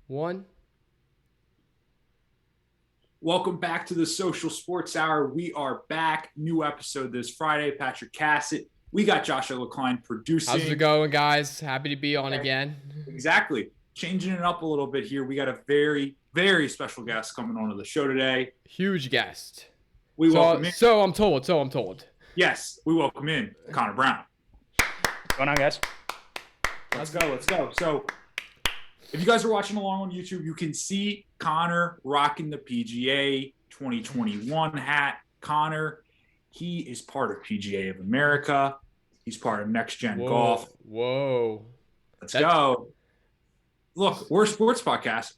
One. Welcome back to the Social Sports Hour. We are back. New episode this Friday. Patrick Cassett. We got Joshua LeCline producing. How's it going, guys? Happy to be on again. Exactly. Changing it up a little bit here. We got a very, very special guest coming onto the show today. Huge guest. We welcome in. So I'm told. Yes, we welcome in Connor Brown. What's going on, guys? Let's go. So, if you guys are watching along on YouTube, you can see Connor rocking the PGA 2021 hat. Connor, he is part of PGA of America. He's part of Next Gen Golf. Whoa. Let's go. Look, we're a sports podcast.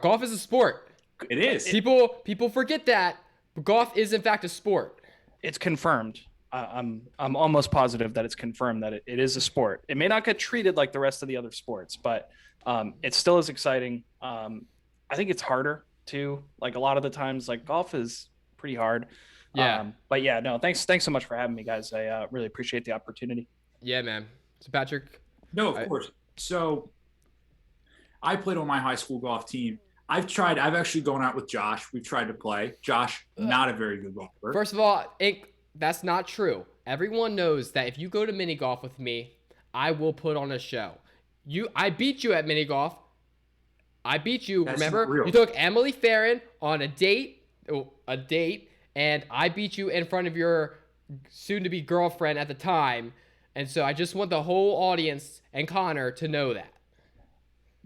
Golf is a sport. It is. People forget that, but golf is in fact a sport. It's confirmed. I'm almost positive that it's confirmed that it is a sport. It may not get treated like the rest of the other sports, but it still is exciting. I think it's harder too. Like a lot of the times, like golf is pretty hard. Yeah. But yeah, no, thanks so much for having me, guys. I really appreciate the opportunity. Yeah, man. So Patrick. No, of course. So I played on my high school golf team. I've actually gone out with Josh. We've tried to play. Josh, not a very good golfer. First of all, that's not true. Everyone knows that if you go to mini golf with me, I will put on a show. I beat you at mini golf. I beat you. That's remember? You took Emily Farron on a date, and I beat you in front of your soon-to-be girlfriend at the time. And so I just want the whole audience and Connor to know that.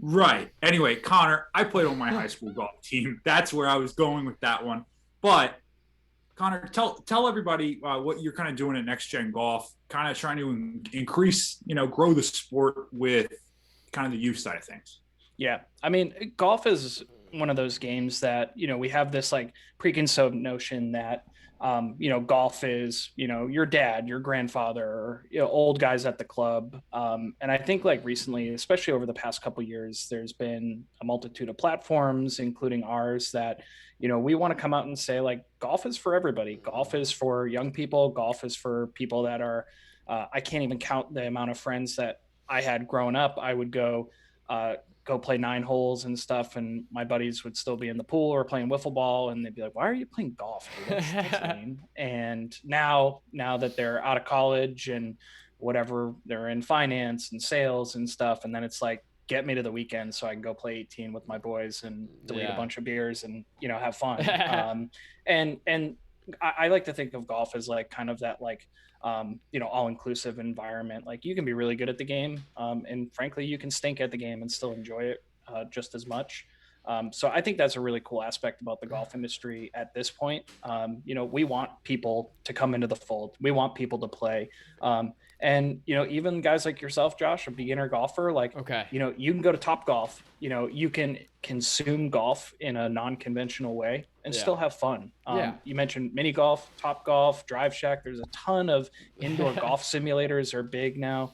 Right. Anyway, Connor, I played on my high school golf team. That's where I was going with that one. But Connor, tell everybody what you're kind of doing at Next Gen Golf, kind of trying to increase, grow the sport with kind of the youth side of things. Yeah. I mean, golf is one of those games that, we have this like preconceived notion that, golf is, your dad, your grandfather, or, old guys at the club. And I think like recently, especially over the past couple of years, there's been a multitude of platforms, including ours, that, we want to come out and say like golf is for everybody. Golf is for young people. Golf is for people that are, I can't even count the amount of friends that I had growing up. I would go play 9 holes and stuff, and my buddies would still be in the pool or playing wiffle ball, and they'd be like, "Why are you playing golf, dude? That's lame." And now that they're out of college and whatever, they're in finance and sales and stuff, and then it's like, get me to the weekend so I can go play 18 with my boys and delete a bunch of beers and have fun. And I like to think of golf as like kind of that like all-inclusive environment. Like you can be really good at the game, and frankly you can stink at the game and still enjoy it just as much. So I think that's a really cool aspect about the golf industry at this point. We want people to come into the fold. We want people to play. And even guys like yourself, Josh, a beginner golfer, like, okay, you can go to Top Golf, you can consume golf in a non-conventional way and still have fun. You mentioned mini golf, Top Golf, Drive Shack. There's a ton of indoor golf simulators are big now.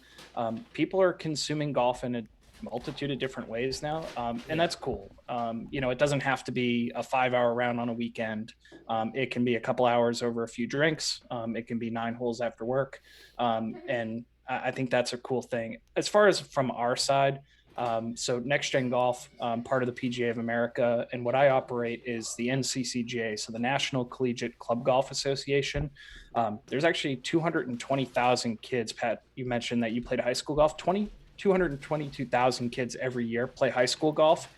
People are consuming golf in a multitude of different ways now, and that's cool. It doesn't have to be a 5-hour round on a weekend. It can be a couple hours over a few drinks. It can be 9 holes after work, and I think that's a cool thing. As far as from our side, so Next Gen Golf, part of the PGA of America, and what I operate is the NCCGA, so the National Collegiate Club Golf Association. There's actually 220,000 kids. Pat, you mentioned that you played high school golf. 222,000 kids every year play high school golf.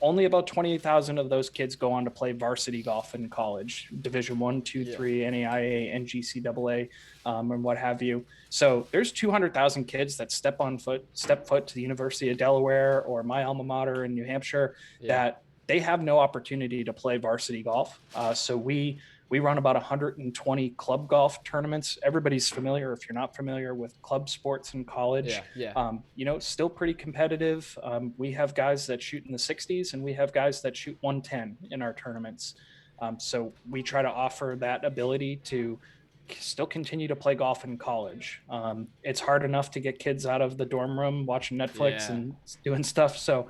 Only about 28,000 of those kids go on to play varsity golf in college, Division 1, 2, 3, NAIA, NGCAA, and what have you. So there's 200,000 kids that step foot to the University of Delaware or my alma mater in New Hampshire that they have no opportunity to play varsity golf. So we run about 120 club golf tournaments. Everybody's familiar, if you're not familiar, with club sports in college. Still pretty competitive. We have guys that shoot in the 60s, and we have guys that shoot 110 in our tournaments. So we try to offer that ability to still continue to play golf in college. It's hard enough to get kids out of the dorm room watching Netflix and doing stuff. So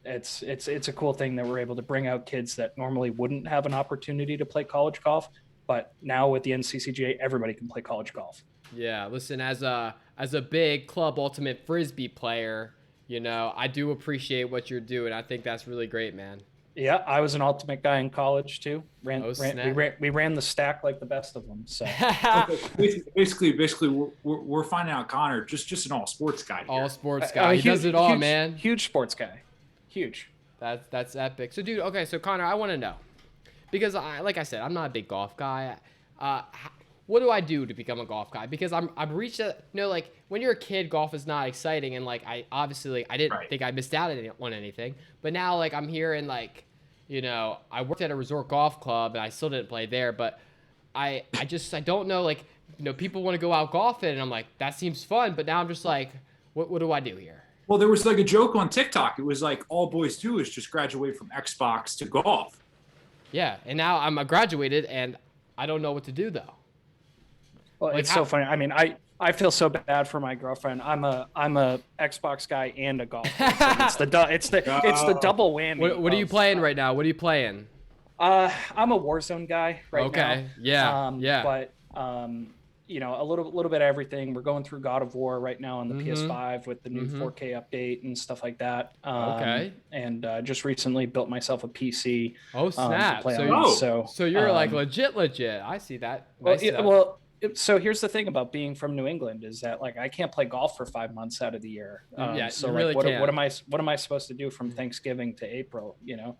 it's a cool thing that we're able to bring out kids that normally wouldn't have an opportunity to play college golf. But now with the NCCGA, everybody can play college golf. Yeah, listen, as a big club ultimate frisbee player, You know, I do appreciate what you're doing. I think that's really great, man. Yeah, I was an ultimate guy in college too. Oh, snap. We ran the stack like the best of them. So Okay, basically, we're finding out Connor just an all sports guy. Here. All sports guy. He does it all, man. Huge sports guy. Huge. That's epic. So, dude, okay, so Connor, I want to know, because like I said, I'm not a big golf guy. What do I do to become a golf guy? Because I've reached a, you know, like when you're a kid, golf is not exciting, and like I obviously I didn't think I missed out on anything, but now like I'm here and like, you know, I worked at a resort golf club and I still didn't play there, but I don't know, like, you know, people want to go out golfing and I'm like, that seems fun, but now I'm just like, what do I do here? Well, there was like a joke on TikTok. It was like all boys do is just graduate from Xbox to golf. Yeah, and now I'm graduated and I don't know what to do though. Well, like, it's so funny. I mean, I feel so bad for my girlfriend. I'm a Xbox guy and a golfer. So it's the double whammy. What are you playing right now? What are you playing? I'm a Warzone guy right now. Okay. Yeah. Yeah. But you know, a little bit of everything. We're going through God of War right now on the PS5 with the new 4K update and stuff like that. Okay. And just recently built myself a PC. Oh, snap! So you're like legit. I see that. So here's the thing about being from New England is that like I can't play golf for 5 months out of the year. So like, what am I supposed to do from Thanksgiving to April? You know,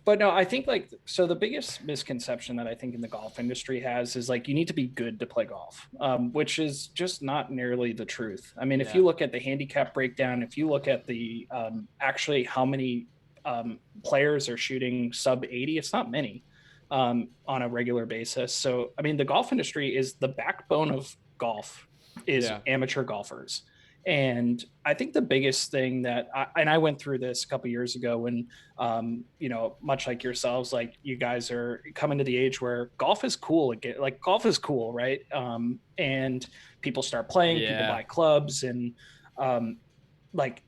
but no, I think like, so the biggest misconception that I think in the golf industry has is like, you need to be good to play golf, which is just not nearly the truth. I mean, if you look at the handicap breakdown, if you look at the actually how many players are shooting sub 80, it's not many. On a regular basis. So, I mean, the golf industry is the backbone of golf is amateur golfers. And I think the biggest thing that I went through this a couple years ago when, you know, much like yourselves, like you guys are coming to the age where golf is cool again. Like golf is cool, right? And people start playing, people buy clubs, and like,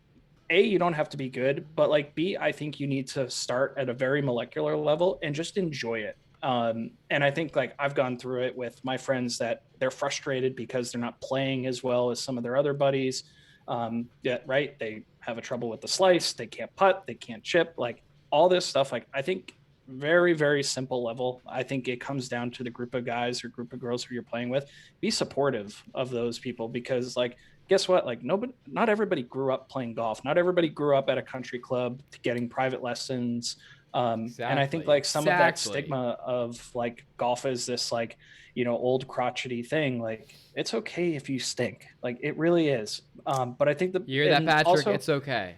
A, you don't have to be good, but like B, I think you need to start at a very molecular level and just enjoy it. And I think like I've gone through it with my friends that they're frustrated because they're not playing as well as some of their other buddies. They have a trouble with the slice, they can't putt, they can't chip, like all this stuff. Like I think very, very simple level. I think it comes down to the group of guys or group of girls who you're playing with. Be supportive of those people because like, guess what? Like not everybody grew up playing golf. Not everybody grew up at a country club getting private lessons. And I think like some of that stigma of like golf is this like, you know, old crotchety thing. Like it's okay if you stink. Like it really is. But I think you hear that, Patrick? Also, it's okay.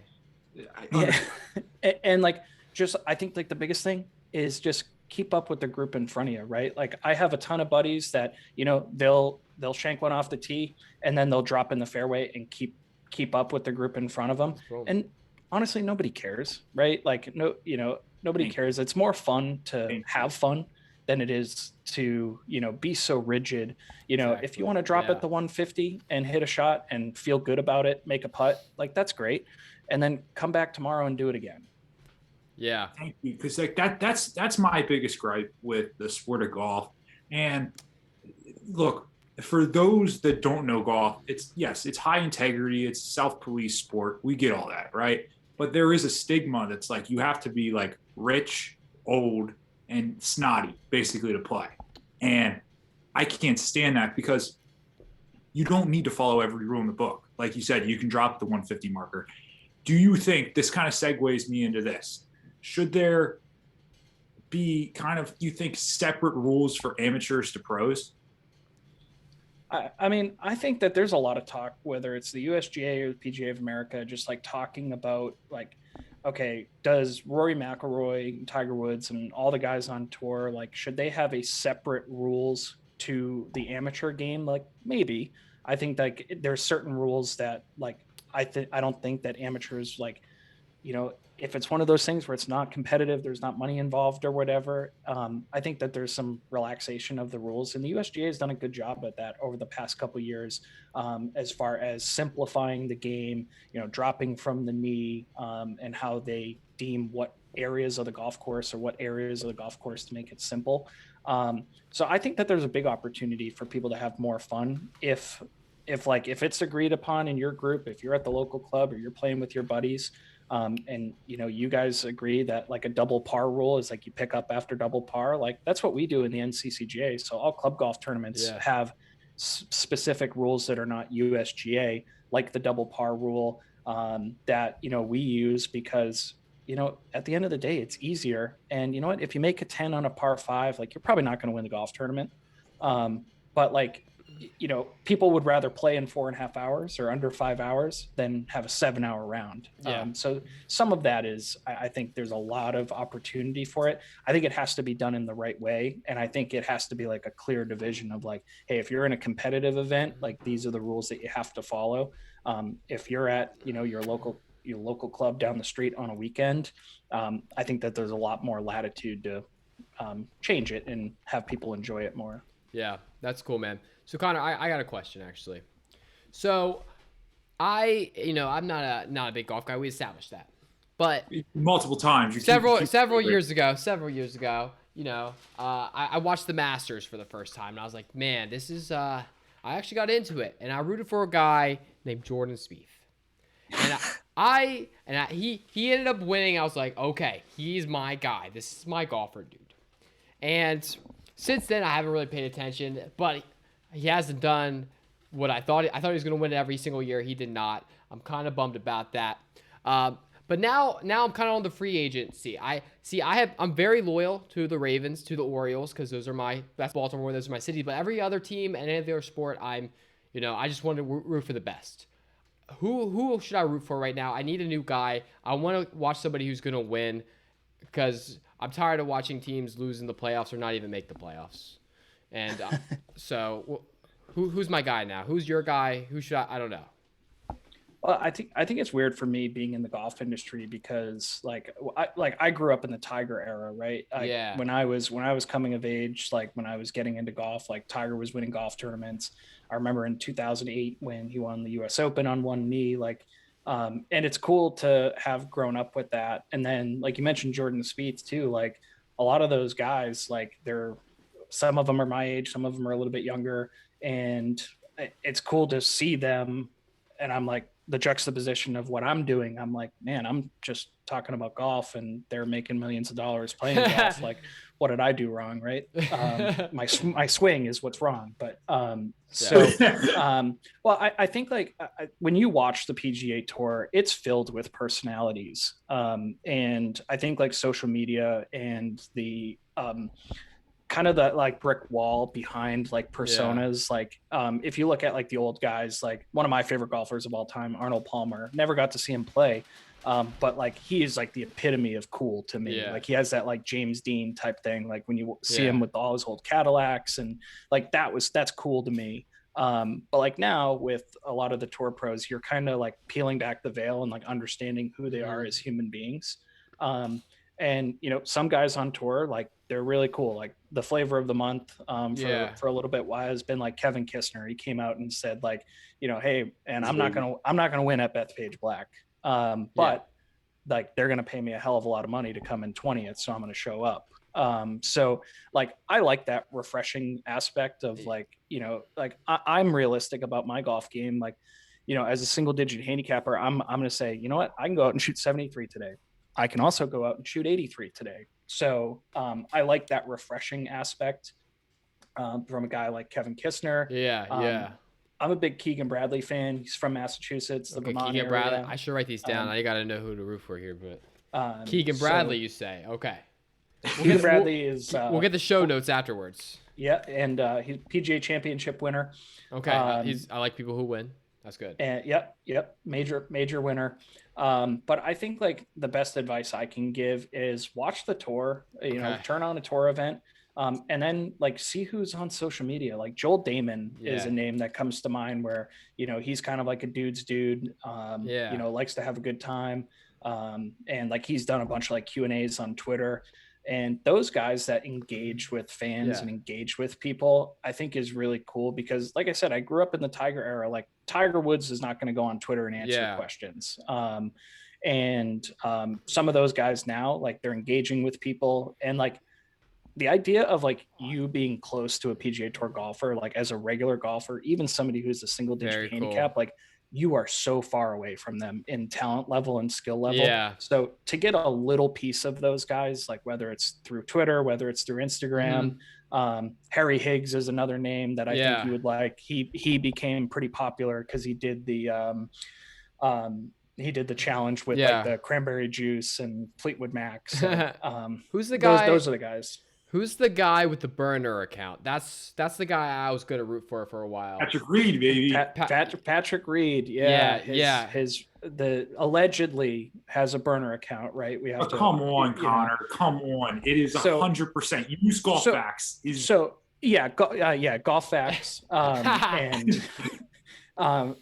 Yeah. And like, just, I think like the biggest thing is just keep up with the group in front of you, right? Like I have a ton of buddies that, you know, they'll shank one off the tee and then they'll drop in the fairway and keep up with the group in front of them. And honestly, nobody cares, right? Like nobody cares. It's more fun to have fun than it is to, you know, be so rigid. You know, if you want to drop at the 150 and hit a shot and feel good about it, make a putt, like that's great. And then come back tomorrow and do it again. Yeah. Thank you. Because like that's my biggest gripe with the sport of golf. And look, for those that don't know golf, it's high integrity, it's self-police sport. We get all that, right? But there is a stigma that's like you have to be like rich, old, and snotty basically to play. And I can't stand that because you don't need to follow every rule in the book. Like you said, you can drop the 150 marker. Do you think this kind of segues me into this? Should there be kind of, you think, separate rules for amateurs to pros? I mean, I think that there's a lot of talk, whether it's the USGA or the PGA of America, just like talking about like, okay, does Rory McIlroy, Tiger Woods, and all the guys on tour, like, should they have a separate rules to the amateur game? Like, maybe. I think like there's certain rules that like I don't think that amateurs, like, you know, if it's one of those things where it's not competitive, there's not money involved or whatever, I think that there's some relaxation of the rules. And the USGA has done a good job at that over the past couple of years, as far as simplifying the game, you know, dropping from the knee, and how they deem what areas of the golf course to make it simple. So I think that there's a big opportunity for people to have more fun if if it's agreed upon in your group, if you're at the local club or you're playing with your buddies, and you guys agree that like a double par rule is like you pick up after double par, like that's what we do in the NCCGA. So all club golf tournaments have specific rules that are not USGA, like the double par rule, that we use because at the end of the day it's easier. And you know what, if you make a 10 on a par 5, like you're probably not going to win the golf tournament, but like people would rather play in 4.5 hours or under 5 hours than have a 7-hour round. So some of that is, I think there's a lot of opportunity for it. I think it has to be done in the right way. And I think it has to be like a clear division of like, hey, if you're in a competitive event, like these are the rules that you have to follow. If you're at, your local club down the street on a weekend, I think that there's a lot more latitude to change it and have people enjoy it more. Yeah, that's cool, man. So Connor, I got a question actually. So I'm not a big golf guy. We established that, but multiple times. Several years ago, I watched the Masters for the first time, and I was like, man, this is. I actually got into it, and I rooted for a guy named Jordan Spieth, and he ended up winning. I was like, okay, he's my guy. This is my golfer, dude. And since then, I haven't really paid attention, but he hasn't done what I thought. I thought he was going to win it every single year. He did not. I'm kind of bummed about that. But now I'm kind of on the free agency. I'm very loyal to the Ravens, to the Orioles, because that's Baltimore. Those are my cities. But every other team and any other sport, I just want to root for the best. Who should I root for right now? I need a new guy. I want to watch somebody who's going to win, because I'm tired of watching teams lose in the playoffs or not even make the playoffs. And so who's my guy now? Who's your guy? Who should I don't know. Well, I think it's weird for me being in the golf industry because I grew up in the Tiger era, right? When I was coming of age, like when I was getting into golf, like Tiger was winning golf tournaments. I remember in 2008 when he won the US Open on one knee, and it's cool to have grown up with that. And then, like you mentioned, Jordan Spieth too, like a lot of those guys, like some of them are my age, some of them are a little bit younger, and it's cool to see them. And I'm like, the juxtaposition of what I'm doing, I'm like, man, I'm just talking about golf and they're making millions of dollars playing golf. Like, what did I do wrong? Right. My swing is what's wrong. But I think when you watch the PGA Tour, it's filled with personalities. And I think like social media and the kind of that like brick wall behind like personas. If you look at like the old guys, like one of my favorite golfers of all time, Arnold Palmer, never got to see him play. But like, he is like the epitome of cool to me. Like he has that like James Dean type thing. Like when you see him with all his old Cadillacs and like, that's cool to me. But like now with a lot of the tour pros, you're kind of like peeling back the veil and like understanding who they are as human beings. And some guys on tour, like they're really cool. Like the flavor of the month for a little bit while has been like Kevin Kistner. He came out and said like, hey, and I'm not gonna win at Bethpage Black, but like they're gonna pay me a hell of a lot of money to come in 20th, so I'm gonna show up. So like I like that refreshing aspect of like I'm realistic about my golf game. Like as a single digit handicapper, I'm gonna say, you know what, I can go out and shoot 73 today. I can also go out and shoot 83 today. So I like that refreshing aspect from a guy like Kevin Kistner. I'm a big Keegan Bradley fan. He's from Massachusetts. Okay, Keegan Bradley. I should write these down. I got to know who to root for here, but Keegan Bradley, you say? Okay. Keegan Bradley is. We'll get the show notes afterwards. Yeah, and he's PGA Championship winner. Okay, I like people who win. That's good. And yep, major winner. But I think like the best advice I can give is watch the tour. Turn on a tour event. And then like see who's on social media. Like Joel Damon is a name that comes to mind where, he's kind of like a dude's dude, likes to have a good time. And like he's done a bunch of like Q&As on Twitter, and those guys that engage with fans and engage with people, I think is really cool because like I said, I grew up in the Tiger era. Like Tiger Woods is not going to go on Twitter and answer questions. And some of those guys now, like they're engaging with people and like the idea of like you being close to a PGA Tour golfer, like as a regular golfer, even somebody who's a single digit handicap, like you are so far away from them in talent level and skill level. Yeah. So to get a little piece of those guys, like whether it's through Twitter, whether it's through Instagram, Harry Higgs is another name that I think you would like. He became pretty popular because he did the challenge with like the cranberry juice and Fleetwood Mac. So, who's the guy? Those are the guys. Who's the guy with the burner account? That's the guy I was going to root for a while. Patrick Reed, baby. Patrick Reed. His allegedly has a burner account, right? We have to. Come on, Connor. Come on. It is 100%. You use golf facts. Golf facts. And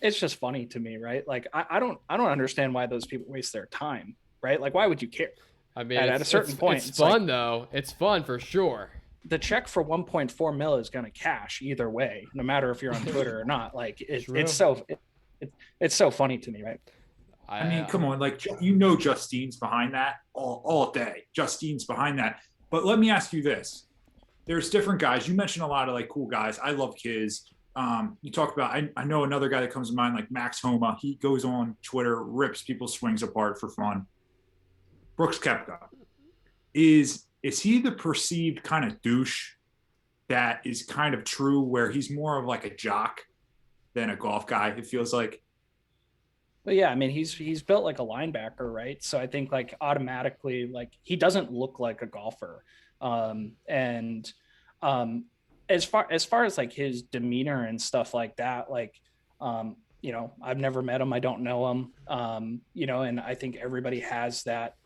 it's just funny to me, right? Like I don't understand why those people waste their time, right? Like why would you care? I mean, at a certain point, it's fun though. It's fun for sure. The check for 1.4 mil is going to cash either way, no matter if you're on Twitter or not. Like it's so funny to me, right? I mean, come on, like Justine's behind that all day. Justine's behind that. But let me ask you this: there's different guys. You mentioned a lot of like cool guys. I love Kiz. You talk about. I know another guy that comes to mind, like Max Homa. He goes on Twitter, rips people's swings apart for fun. Brooks Koepka, is he the perceived kind of douche that is kind of true, where he's more of like a jock than a golf guy, it feels like? But yeah, I mean, he's built like a linebacker, right? So I think like automatically, like he doesn't look like a golfer. As far as like his demeanor and stuff like that, like, I've never met him. I don't know him. And I think everybody has that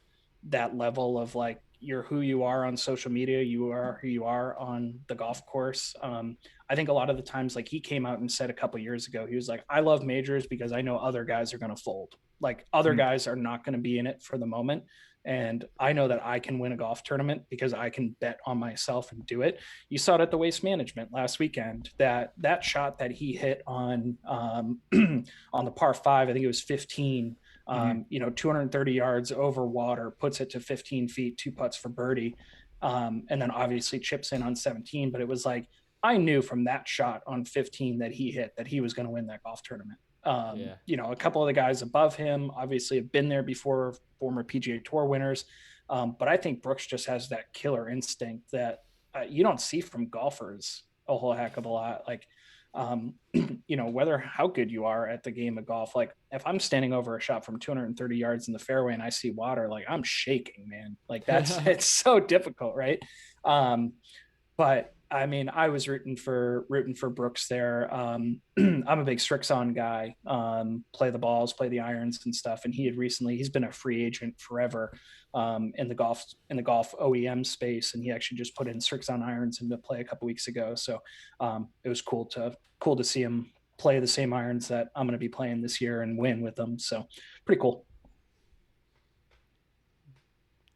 level of like, you're who you are on social media, you are who you are on the golf course. I think a lot of the times, like he came out and said a couple of years ago, he was like, I love majors because I know other guys are going to fold. Like other guys are not going to be in it for the moment. And I know that I can win a golf tournament because I can bet on myself and do it. You saw it at the Waste Management last weekend, that shot that he hit on on the par 5, I think it was 15, 230 yards over water, puts it to 15 feet, 2 putts for birdie. And then obviously chips in on 17. But it was like, I knew from that shot on 15 that he hit that he was going to win that golf tournament. A couple of the guys above him obviously have been there before, former PGA Tour winners. But I think Brooks just has that killer instinct that you don't see from golfers a whole heck of a lot. Like, whether how good you are at the game of golf, like if I'm standing over a shot from 230 yards in the fairway and I see water, like I'm shaking, man. Like it's so difficult. Right. But I mean, I was rooting for Brooks there. I'm a big Strixon guy, play the balls, play the irons and stuff. And he's been a free agent forever in the golf OEM space. And he actually just put in Strixon irons into play a couple weeks ago. So it was cool to see him play the same irons that I'm going to be playing this year and win with them. So pretty cool.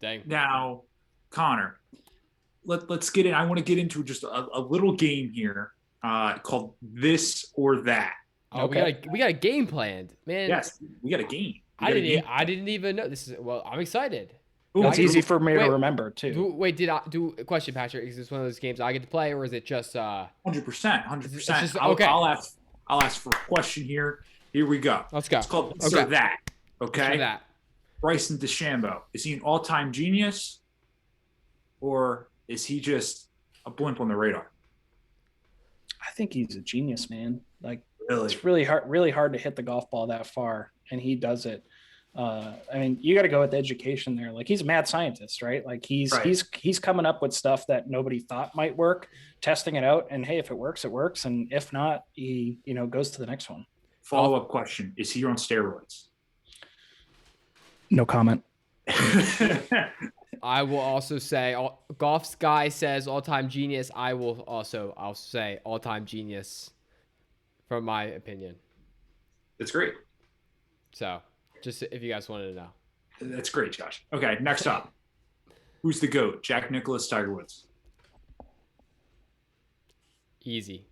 Dang. Now, Connor, let's get in. I want to get into just a little game here called This or That. Oh, okay. We got a game planned, man. Yes, we got a game. I didn't even know this is. Well, I'm excited. Ooh, it's easy for me to remember too. Did I do a question, Patrick? Is this one of those games I get to play, or is it just 100%? Okay. I'll ask for a question here. Here we go. Let's go. It's called This or That. Okay. This or that. Bryson DeChambeau, is he an all-time genius, or is he just a blimp on the radar? I think he's a genius, man. Like, really? It's really hard to hit the golf ball that far, and he does it. I mean, you got to go with education there. Like, he's a mad scientist, right? Like, he's coming up with stuff that nobody thought might work, testing it out, and hey, if it works, it works, and if not, he goes to the next one. Follow-up question: is he on steroids? No comment. I will also say, Golf's guy says all-time genius. I'll say all-time genius, from my opinion. That's great. So, just if you guys wanted to know. That's great, Josh. Okay, next up. Who's the GOAT? Jack Nicklaus, Tiger Woods? Easy.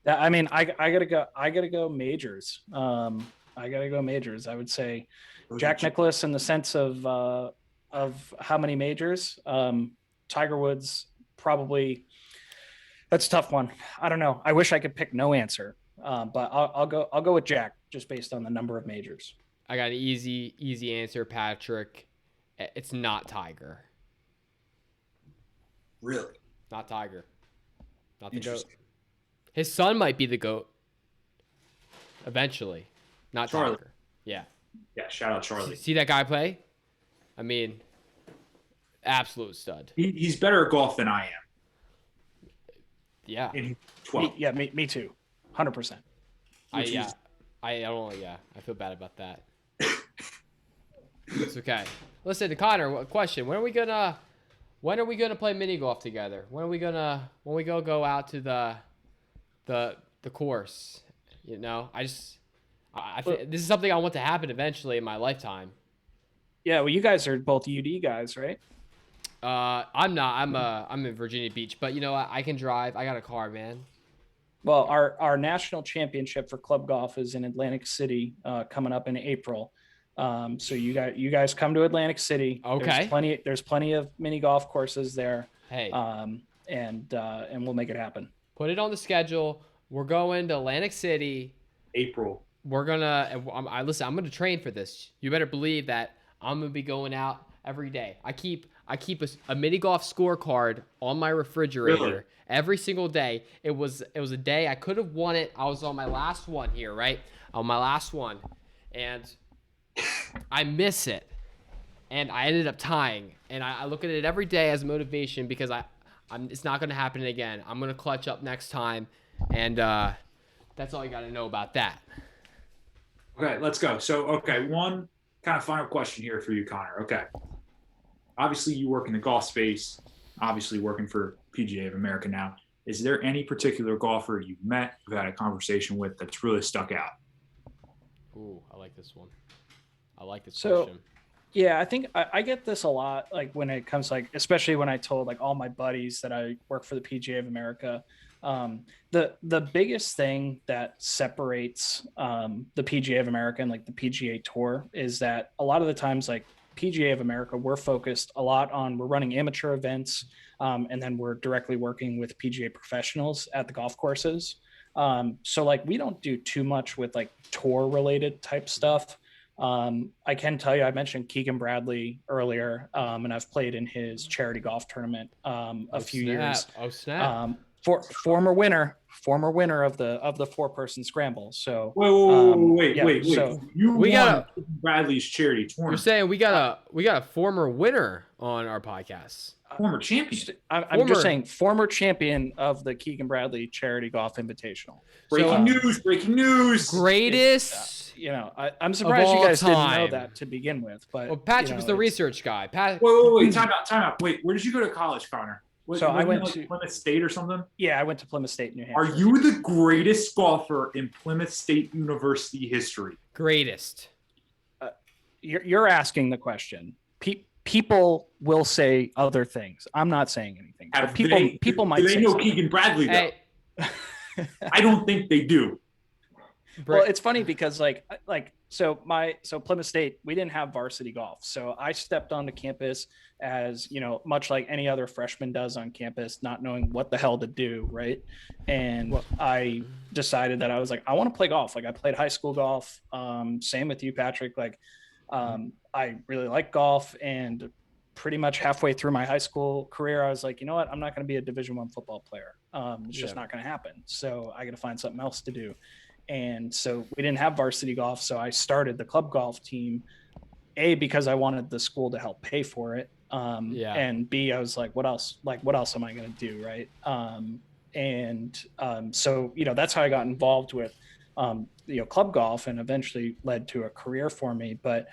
I mean, I gotta go majors. I gotta go majors. I would say Jack Nicklaus in the sense of how many majors. Tiger Woods probably that's a tough one. I don't know. I wish I could pick no answer, but I'll go with Jack just based on the number of majors. I got an easy answer, Patrick. It's not Tiger. Really? Not Tiger. Not the GOAT. His son might be the GOAT. Eventually. Not Charlie. Tiger. Yeah. Yeah, shout out Charlie. See that guy play? I mean, absolute stud. He's better at golf than I am. Yeah. In 12. Me too. 100%. I feel bad about that. It's okay. Listen, Connor, a question. When are we gonna play mini golf together? When we go out to the course? You know, I this is something I want to happen eventually in my lifetime. Yeah, well, you guys are both UD guys, right? I'm not. I'm in Virginia Beach, but you know what? I can drive. I got a car, man. Well, our national championship for club golf is in Atlantic City, coming up in April. So you guys come to Atlantic City. Okay. There's plenty of mini golf courses there. Hey. And we'll make it happen. Put it on the schedule. We're going to Atlantic City. April. We're gonna. Listen. I'm gonna train for this. You better believe that I'm gonna be going out every day. I keep a mini golf scorecard on my refrigerator every single day. It was a day I could have won it. I was on my last one here, right? On my last one, and I miss it, and I ended up tying. And I look at it every day as motivation because it's not gonna happen again. I'm gonna clutch up next time, and that's all you gotta know about that. Okay, let's go. So, one kind of final question here for you, Connor. Okay. Obviously, you work in the golf space, obviously working for PGA of America now. Is there any particular golfer you've met, you've had a conversation with that's really stuck out? Ooh, I like this one. I like this So, question. yeah, I think I get this a lot, like when it comes like, especially when I told like all my buddies that I work for the PGA of America. The biggest thing that separates the PGA of America and like the PGA Tour is that a lot of the times, like PGA of America, we're focused a lot on, we're running amateur events, and then we're directly working with PGA professionals at the golf courses. So like we don't do too much with like tour related type stuff. I can tell you, I mentioned Keegan Bradley earlier, and I've played in his charity golf tournament a few years. Oh snap! Former winner of the 4-person scramble. So wait. So We got Bradley's charity tournament. You're saying we got a former winner on our podcast. Former champion. I'm just saying former champion of the Keegan Bradley Charity Golf Invitational. Breaking news. Greatest. I'm surprised you guys time. Didn't know that to begin with. But well, Patrick was the research guy. Wait. Time out. Wait, where did you go to college, Connor? I went to Plymouth State or something. Yeah, I went to Plymouth State, New Hampshire. Are you the greatest golfer in Plymouth State University history? Greatest. You're asking the question. People will say other things. I'm not saying anything. People might. Do they know something. Keegan Bradley though? Hey. I don't think they do. Well, it's funny because so Plymouth State, we didn't have varsity golf. So I stepped onto campus as, much like any other freshman does on campus, not knowing what the hell to do. Right. And I decided that I was like, I want to play golf. Like I played high school golf. Same with you, Patrick. I really like golf, and pretty much halfway through my high school career, I was like, you know what? I'm not going to be a Division I football player. It's just not going to happen. So I got to find something else to do. And so we didn't have varsity golf. So I started the club golf team, A, because I wanted the school to help pay for it. And B, I was like, what else am I going to do? Right. So, that's how I got involved with, club golf, and eventually led to a career for me. But,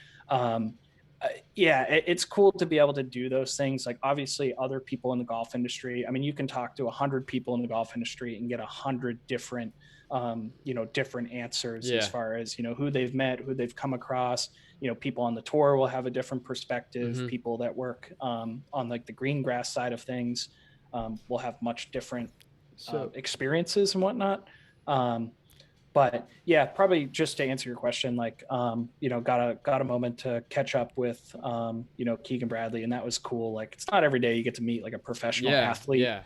it's cool to be able to do those things. Like obviously other people in the golf industry, I mean, you can talk to 100 people in the golf industry and get 100 different, different answers as far as, who they've met, who they've come across. People on the tour will have a different perspective. Mm-hmm. People that work on like the green grass side of things will have much different experiences and whatnot. But yeah, probably just to answer your question, like, got a moment to catch up with, Keegan Bradley, and that was cool. Like, it's not every day you get to meet like a professional athlete. Yeah.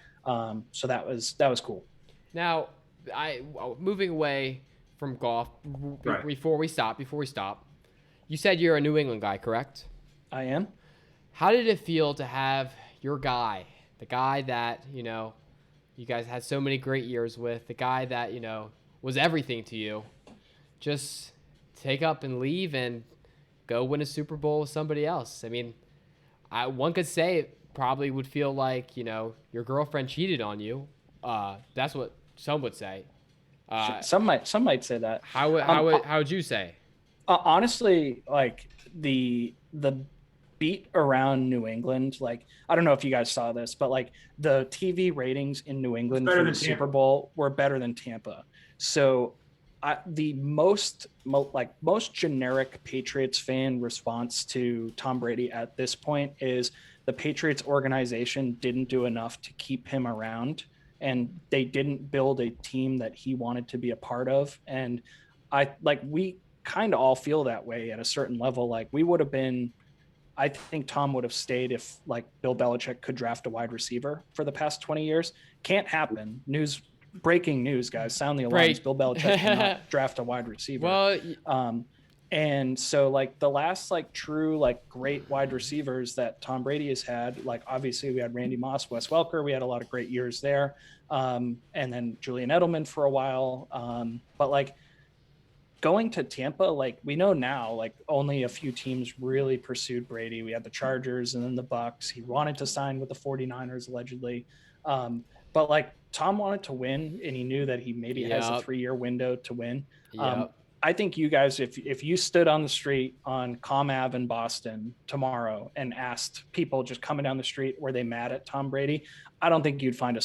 So that was cool. Now, moving away from golf Right. before we stop, you said you're a New England guy, correct? I am. How did it feel to have your guy, the guy that, you guys had so many great years with, the guy that, was everything to you, just take up and leave and go win a Super Bowl with somebody else? I mean, one could say it probably would feel like, your girlfriend cheated on you. That's what some would say. Some might say that. How would you say? Honestly, like the beat around New England, like, I don't know if you guys saw this, but like the TV ratings in New England for the Super Bowl were better than Tampa. So the most generic Patriots fan response to Tom Brady at this point is the Patriots organization didn't do enough to keep him around, and they didn't build a team that he wanted to be a part of. And we kind of all feel that way at a certain level. Like, we would have been, I think Tom would have stayed if like Bill Belichick could draft a wide receiver for the past 20 years. Can't happen. Breaking news, guys. Sound the alarms. Bill Belichick cannot draft a wide receiver. Well, and so like the last like true like great wide receivers that Tom Brady has had, like obviously we had Randy Moss, Wes Welker. We had a lot of great years there. And then Julian Edelman for a while. But like going to Tampa, like we know now, like only a few teams really pursued Brady. We had the Chargers and then the Bucks. He wanted to sign with the 49ers allegedly. But like Tom wanted to win, and he knew that he maybe has a 3-year window to win. I think you guys, if you stood on the street on Comm Ave in Boston tomorrow and asked people just coming down the street, were they mad at Tom Brady? I don't think you'd find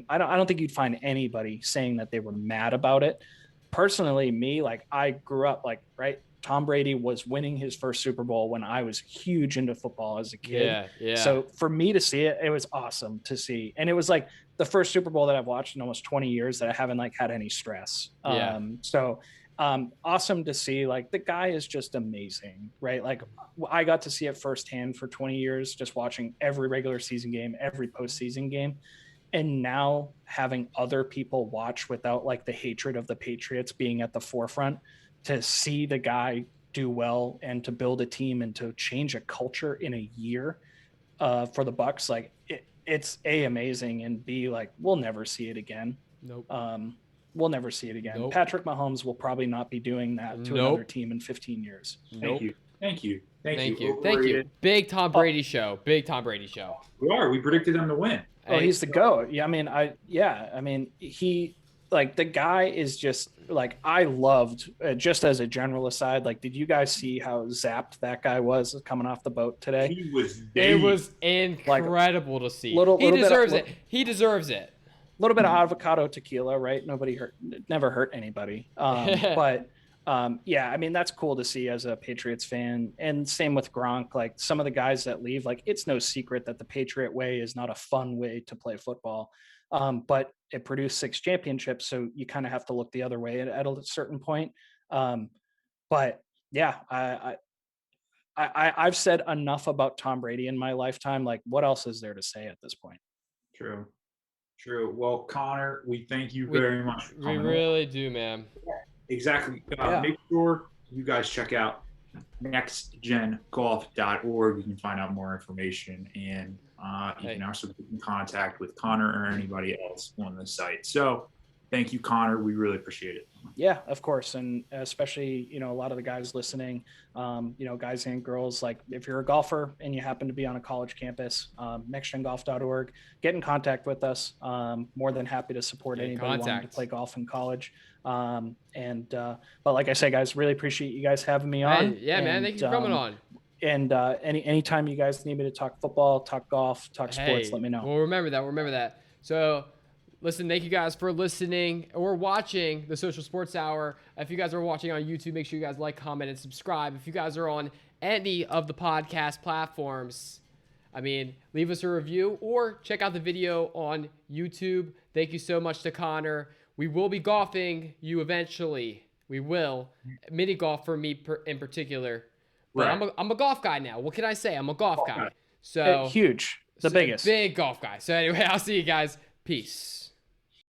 I don't think you'd find anybody saying that they were mad about it. Personally, me, like I grew up like, right, Tom Brady was winning his first Super Bowl when I was huge into football as a kid. Yeah. So for me to see it, it was awesome to see. And it was like the first Super Bowl that I've watched in almost 20 years that I haven't like had any stress. Yeah. Awesome to see. Like the guy is just amazing, right? Like I got to see it firsthand for 20 years, just watching every regular season game, every postseason game. And now having other people watch without like the hatred of the Patriots being at the forefront, to see the guy do well and to build a team and to change a culture in a year for the Bucks, like it's amazing, and B, like we'll never see it again. Nope. We'll never see it again. Nope. Patrick Mahomes will probably not be doing that to another team in 15 years. Nope. Thank you. Thank you. Big Tom Brady show. Big Tom Brady show. We predicted him to win. Oh, he's the GOAT. Yeah, I mean, he, like, the guy is just like, I loved, just as a general aside, like, did you guys see how zapped that guy was coming off the boat today? He was It was incredible to see. He deserves it. A little bit of avocado tequila, right? Never hurt anybody. But yeah, I mean, that's cool to see as a Patriots fan. And same with Gronk. Like some of the guys that leave, like it's no secret that the Patriot way is not a fun way to play football. But it produced 6 championships, so you kind of have to look the other way at a certain point. But yeah, I've said enough about Tom Brady in my lifetime. Like, what else is there to say at this point? True. Well, Connor, we thank you very much. We really do, man. Exactly. Make sure you guys check out nextgengolf.org. You can find out more information, and you can also get in contact with Connor or anybody else on the site. So thank you, Connor. We really appreciate it. Yeah, of course. And especially, a lot of the guys listening, guys and girls, like if you're a golfer and you happen to be on a college campus, nextgengolf.org, get in contact with us. More than happy to support anybody wanting to play golf in college. But like I say, guys, really appreciate you guys having me on. Hey, man. Thank you for coming on. And anytime you guys need me to talk football, talk golf, talk sports, let me know. We'll remember that. So listen, thank you guys for listening or watching the Social Sports Hour. If you guys are watching on YouTube, make sure you guys like, comment, and subscribe. If you guys are on any of the podcast platforms, leave us a review or check out the video on YouTube. Thank you so much to Connor. we will be golfing you eventually. We will. Mini golf for me in particular. But Right. I'm a golf guy now. What can I say? I'm a golf guy. guy. So Huge. The biggest. Big golf guy. So anyway, I'll see you guys. Peace.